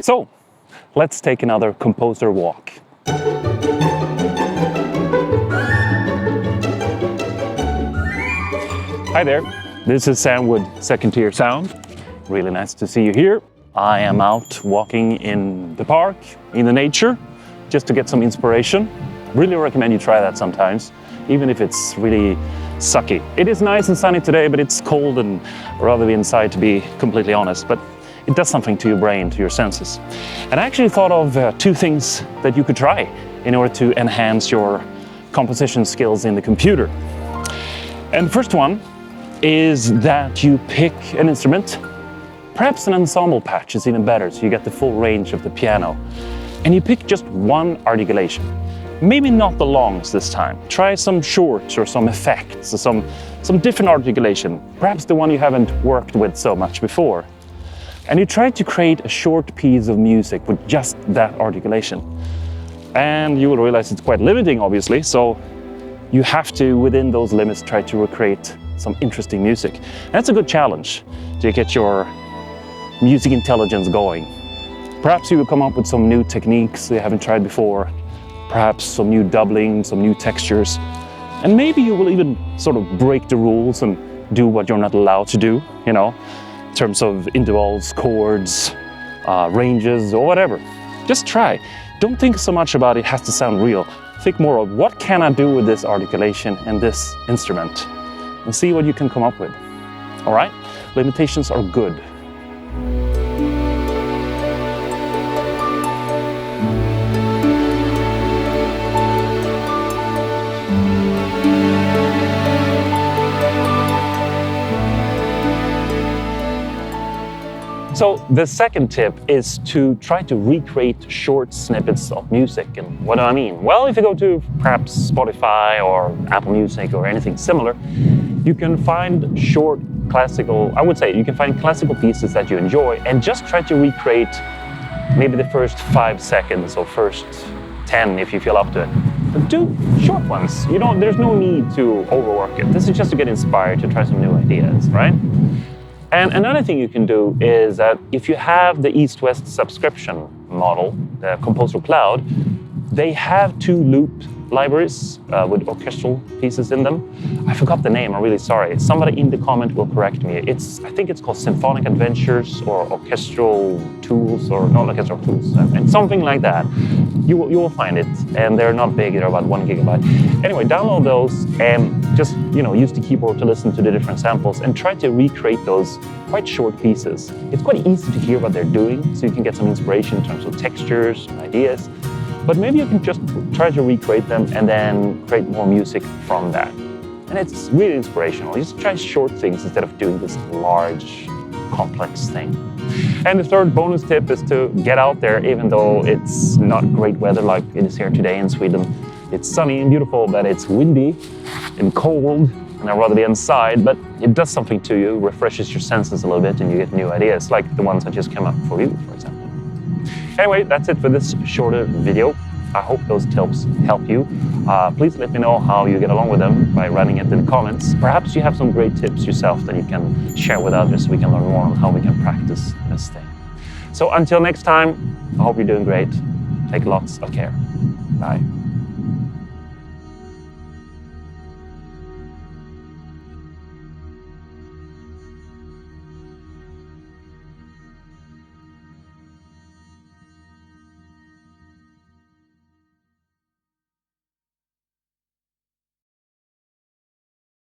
So, let's take another composer walk. Hi there, this is Sam with Second Tier Sound. Really nice to see you here. I am out walking in the park, in the nature, just to get some inspiration. Really recommend you try that sometimes, even if it's really sucky. It is nice and sunny today, but it's cold and I'd rather be inside, to be completely honest. But it does something to your brain, to your senses. And I actually thought of two things that you could try in order to enhance your composition skills in the computer. And the first one is that you pick an instrument. Perhaps an ensemble patch is even better, so you get the full range of the piano. And you pick just one articulation. Maybe not the longs this time. Try some shorts or some effects or some different articulation. Perhaps the one you haven't worked with so much before. And you try to create a short piece of music with just that articulation. And you will realize it's quite limiting, obviously, so you have to, within those limits, try to recreate some interesting music. And that's a good challenge to get your music intelligence going. Perhaps you will come up with some new techniques you haven't tried before, perhaps some new doubling, some new textures, and maybe you will even sort of break the rules and do what you're not allowed to do, you know, in terms of intervals, chords, ranges, or whatever. Just try. Don't think so much about it has to sound real. Think more of what can I do with this articulation and this instrument, and see what you can come up with. All right? Limitations are good. So the second tip is to try to recreate short snippets of music. And what do I mean? Well, if you go to perhaps Spotify or Apple Music or anything similar, you can find short classical, I would say you can find classical pieces that you enjoy and just try to recreate maybe the first 5 seconds or first 10 if you feel up to it. But do short ones. There's no need to overwork it. This is just to get inspired to try some new ideas, right? And another thing you can do is that if you have the East-West subscription model, the Composer Cloud, they have 2 loop libraries with orchestral pieces in them. I forgot the name, I'm really sorry. Somebody in the comment will correct me. I think it's called Symphonic Adventures or Orchestral Tools, or not Orchestral Tools, and something like that. You will find it, and they're not big, they're about 1 gigabyte. Anyway, download those and just use the keyboard to listen to the different samples and try to recreate those quite short pieces. It's quite easy to hear what they're doing, so you can get some inspiration in terms of textures and ideas. But maybe you can just try to recreate them and then create more music from that. And it's really inspirational. Just try short things instead of doing this large, complex thing. And the third bonus tip is to get out there, even though it's not great weather like it is here today in Sweden. It's sunny and beautiful, but it's windy and cold, and I'd rather be inside, but it does something to you, refreshes your senses a little bit, and you get new ideas, like the ones that just came up for you, for example. Anyway, that's it for this shorter video. I hope those tips help you. Please let me know how you get along with them by writing it in the comments. Perhaps you have some great tips yourself that you can share with others so we can learn more on how we can practice this thing. So until next time, I hope you're doing great. Take lots of care. Bye.